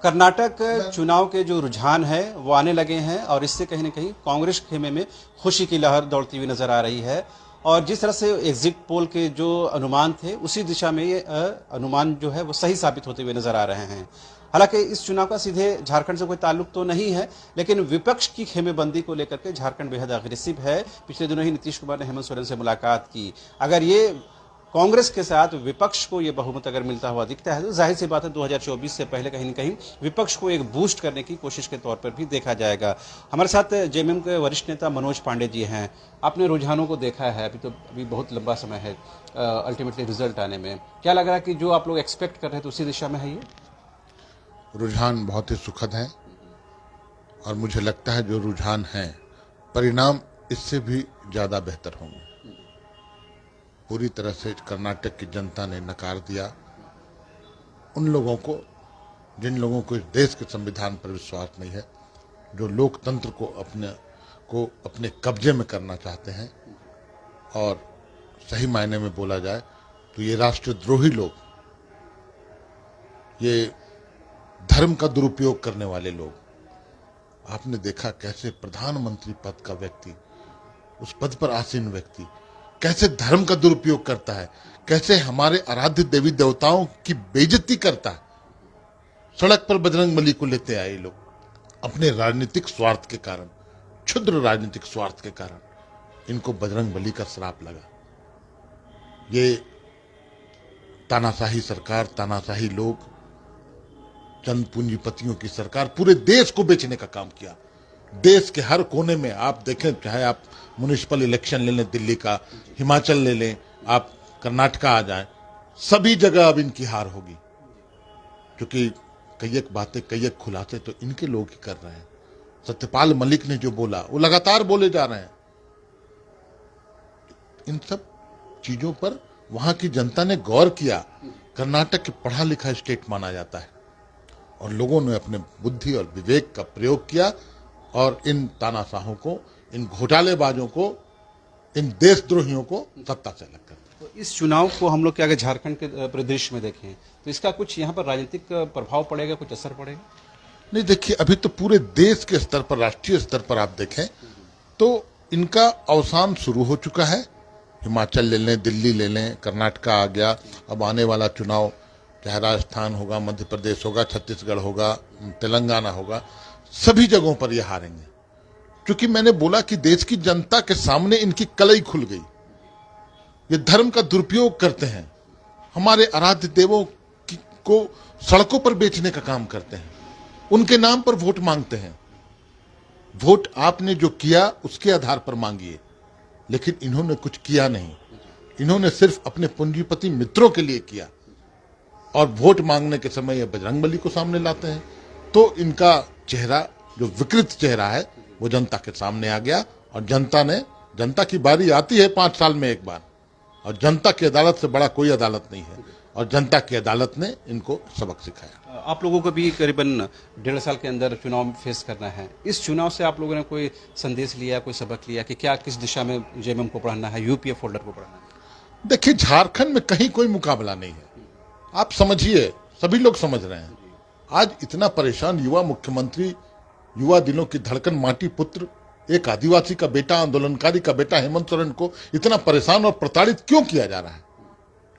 कर्नाटक चुनाव के जो रुझान है वो आने लगे हैं और इससे कहीं ना कहीं कांग्रेस खेमे में खुशी की लहर दौड़ती हुई नजर आ रही है। और जिस तरह से एग्जिट पोल के जो अनुमान थे उसी दिशा में ये अनुमान जो है वो सही साबित होते हुए नजर आ रहे हैं। हालांकि इस चुनाव का सीधे झारखंड से कोई ताल्लुक तो नहीं है, लेकिन विपक्ष की खेमेबंदी को लेकर के झारखंड बेहद अग्रेसिव है। पिछले दिनों ही नीतीश कुमार ने हेमंत सोरेन से मुलाकात की। अगर ये कांग्रेस के साथ विपक्ष को ये बहुमत अगर मिलता हुआ दिखता है तो जाहिर सी बात है 2024 से पहले कहीं न कहीं विपक्ष को एक बूस्ट करने की कोशिश के तौर पर भी देखा जाएगा। हमारे साथ जेएमएम के वरिष्ठ नेता मनोज पांडे जी हैं। आपने रुझानों को देखा है, अभी बहुत लंबा समय है अल्टीमेटली रिजल्ट आने में। क्या लग रहा है कि जो आप लोग एक्सपेक्ट कर रहे हैं तो उसी दिशा में है ये रुझान? बहुत ही सुखद है और मुझे लगता है जो रुझान है परिणाम इससे भी ज़्यादा बेहतर होंगे। पूरी तरह से कर्नाटक की जनता ने नकार दिया उन लोगों को जिन लोगों को इस देश के संविधान पर विश्वास नहीं है, जो लोकतंत्र को अपने कब्जे में करना चाहते हैं। और सही मायने में बोला जाए तो ये राष्ट्रद्रोही लोग, ये धर्म का दुरुपयोग करने वाले लोग, आपने देखा कैसे प्रधानमंत्री पद का व्यक्ति, उस पद पर आसीन व्यक्ति कैसे धर्म का दुरुपयोग करता है, कैसे हमारे आराध्य देवी देवताओं की बेइज्जती करता है। सड़क पर बजरंगबली को लेते आए लोग अपने राजनीतिक स्वार्थ के कारण, क्षुद्र राजनीतिक स्वार्थ के कारण इनको बजरंगबली का श्राप लगा। ये तानाशाही सरकार, तानाशाही लोग, चंद पूंजीपतियों की सरकार पूरे देश को बेचने का काम किया। देश के हर कोने में आप देखें, चाहे आप म्युनिसिपल इलेक्शन ले लें दिल्ली का, हिमाचल ले लें, आप कर्नाटका आ जाएं, सभी जगह अब इनकी हार होगी। क्योंकि कई एक बातें, कई एक खुलासे तो इनके लोग ही कर रहे हैं। सत्यपाल मलिक ने जो बोला वो लगातार बोले जा रहे हैं। इन सब चीजों पर वहां की जनता ने गौर किया। कर्नाटक के पढ़ा लिखा स्टेट माना जाता है और लोगों ने अपने बुद्धि और विवेक का प्रयोग किया और इन तानाशाहों को, इन घोटालेबाजों को, इन देशद्रोहियों को सत्ता से अलग कर दिया। तो इस चुनाव को हम लोग के अगर झारखंड के परिदृश्य में देखें तो इसका कुछ यहाँ पर राजनीतिक प्रभाव पड़ेगा, कुछ असर पड़ेगा? नहीं, देखिए अभी तो पूरे देश के स्तर पर, राष्ट्रीय स्तर पर आप देखें तो इनका अवसान शुरू हो चुका है। हिमाचल ले लें, दिल्ली ले लें, कर्नाटका आ गया। अब आने वाला चुनाव चाहे राजस्थान होगा, मध्य प्रदेश होगा, छत्तीसगढ़ होगा, तेलंगाना होगा, सभी जगहों पर ये हारेंगे। क्योंकि मैंने बोला कि देश की जनता के सामने इनकी कलई खुल गई। ये धर्म का दुरुपयोग करते हैं, हमारे आराध्य देवों को सड़कों पर बेचने का काम करते हैं, उनके नाम पर वोट मांगते हैं। वोट आपने जो किया उसके आधार पर मांगिए, लेकिन इन्होंने कुछ किया नहीं। इन्होंने सिर्फ अपने पूंजीपति मित्रों के लिए किया और वोट मांगने के समय ये बजरंगबली को सामने लाते हैं। तो इनका चेहरा, जो विकृत चेहरा है, वो जनता के सामने आ गया और जनता की बारी आती है 5 साल में एक बार, और जनता की अदालत से बड़ा कोई अदालत नहीं है और जनता की अदालत ने इनको सबक सिखाया। आप लोगों को भी करीबन 1.5 साल के अंदर चुनाव फेस करना है। इस चुनाव से आप लोगों ने कोई संदेश लिया, कोई सबक लिया कि क्या, किस दिशा में जेएमएम को बढ़ना है, यूपीएफ होल्डर को बढ़ना है? देखिए, झारखंड में कहीं कोई मुकाबला नहीं है। आप समझिए, सभी लोग समझ रहे हैं। आज इतना परेशान युवा मुख्यमंत्री, युवा दिलों की धड़कन, माटी पुत्र, एक आदिवासी का बेटा, आंदोलनकारी का बेटा हेमंत सोरेन को इतना परेशान और प्रताड़ित क्यों किया जा रहा है?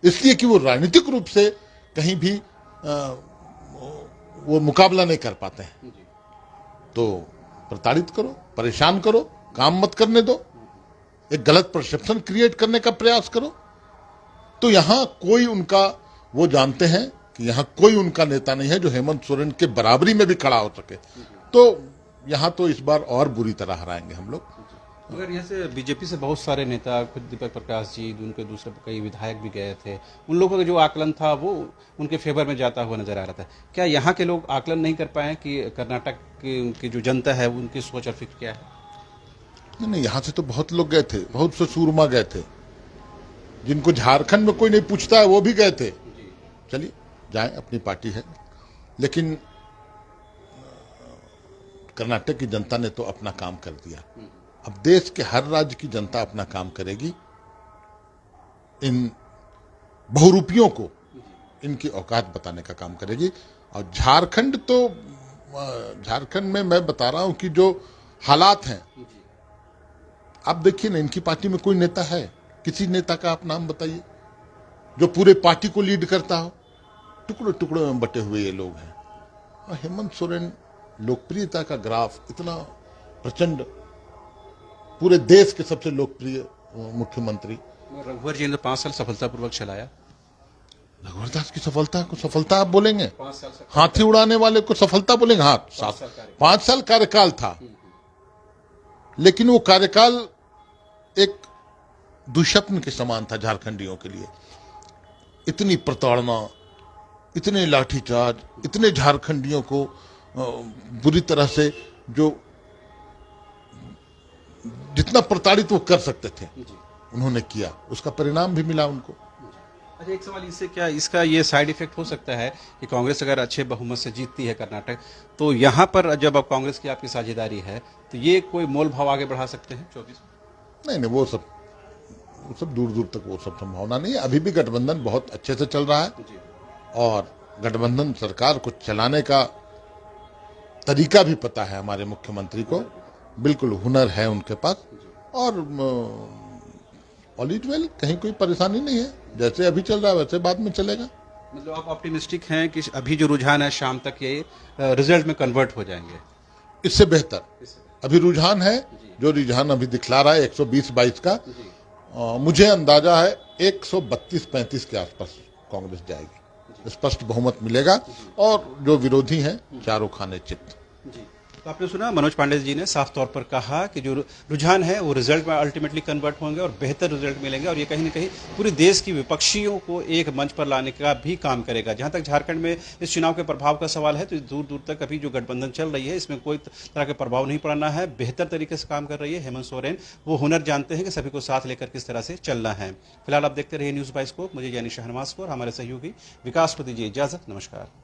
इसलिए कि वो राजनीतिक रूप से कहीं भी वो मुकाबला नहीं कर पाते हैं। तो प्रताड़ित करो, परेशान करो, काम मत करने दो, एक गलत परसेप्शन क्रिएट करने का प्रयास करो। तो यहां कोई उनका, वो जानते हैं कि यहां कोई उनका नेता नहीं है जो हेमंत सोरेन के बराबरी में भी खड़ा हो सके। तो यहां तो इस बार और बुरी तरह हराएंगे हम लोग। मगर यहाँ से बीजेपी से बहुत सारे नेता, खुद दीपक प्रकाश जी, उनके दूसरे कई विधायक भी गए थे। उन लोगों का जो आकलन था वो उनके फेवर में जाता हुआ नजर आ रहा था। क्या यहाँ के लोग आकलन नहीं कर पाए कि कर्नाटक की जो जनता है उनकी सोच और फिक्र क्या है? नहीं, यहाँ से तो बहुत लोग गए थे, बहुत से सूरमा गए थे, जिनको झारखंड में कोई नहीं पूछता है वो भी गए थे। चलिए जाए, अपनी पार्टी है। लेकिन कर्नाटक की जनता ने तो अपना काम कर दिया। अब देश के हर राज्य की जनता अपना काम करेगी। इन बहुरूपियों को इनकी औकात बताने का काम करेगी। और झारखंड तो झारखंड में मैं बता रहा हूं कि जो हालात हैं, आप देखिए ना, इनकी पार्टी में कोई नेता है? किसी नेता का आप नाम बताइए जो पूरे पार्टी को लीड करता हो। टुकड़े टुकड़े में बटे हुए ये लोग हैं। और हेमंत सोरेन लोकप्रियता का ग्राफ इतना प्रचंड, पूरे देश के सबसे लोकप्रिय मुख्यमंत्री। रघुवर जी ने 5 साल सफलतापूर्वक चलाया। रघुवर दास की सफलता को सफलता आप बोलेंगे? 5 साल से हाथी उड़ाने वाले को सफलता बोलेंगे? हाँ, 5 साल कार्यकाल था, लेकिन वो कार्यकाल एक दुःस्वप्न के समान था झारखंडियों के लिए। इतनी प्रताड़ना, इतने लाठीचार्ज, इतने झारखंडियों को बुरी तरह से जो जितना प्रताड़ित वो कर सकते थे उन्होंने किया, उसका परिणाम भी मिला उनको। अच्छा, एक सवाल इससे क्या इसका ये साइड इफेक्ट हो सकता है कि कांग्रेस अगर अच्छे बहुमत से जीतती है कर्नाटक, तो यहाँ पर जब अब कांग्रेस की आपकी साझेदारी है तो ये कोई मोल भाव आगे बढ़ा सकते हैं 24? नहीं, वो सब दूर दूर तक वो सब संभावना नहीं है। अभी भी गठबंधन बहुत अच्छे से चल रहा है और गठबंधन सरकार को चलाने का तरीका भी पता है हमारे मुख्यमंत्री को, बिल्कुल हुनर है उनके पास। और ऑल इज वेल, कहीं कोई परेशानी नहीं है। जैसे अभी चल रहा है वैसे बाद में चलेगा। मतलब आप ऑप्टिमिस्टिक हैं कि अभी जो रुझान है शाम तक ये रिजल्ट में कन्वर्ट हो जाएंगे? इससे बेहतर अभी रुझान है, जो रुझान अभी दिखला रहा है 120-22 का, मुझे अंदाजा है 132-35 के आसपास कांग्रेस जाएगी। स्पष्ट बहुमत मिलेगा और जो विरोधी हैं चारों खाने चित। तो आपने सुना मनोज पांडे जी ने साफ तौर पर कहा कि जो रुझान है वो रिजल्ट में अल्टीमेटली कन्वर्ट होंगे और बेहतर रिजल्ट मिलेंगे, और ये कहीं ना कहीं पूरे देश की विपक्षियों को एक मंच पर लाने का भी काम करेगा। जहां तक झारखंड में इस चुनाव के प्रभाव का सवाल है तो दूर दूर तक अभी जो गठबंधन चल रही है इसमें कोई तरह का प्रभाव नहीं पड़ना है। बेहतर तरीके से काम कर रही है हेमंत सोरेन। वो हुनर जानते हैं कि सभी को साथ लेकर किस तरह से चलना है। फिलहाल आप देखते रहिए न्यूज़ बाइस्कोप। मुझे यानी शहनवाज को और हमारे सहयोगी विकास को दीजिए इजाजत। नमस्कार।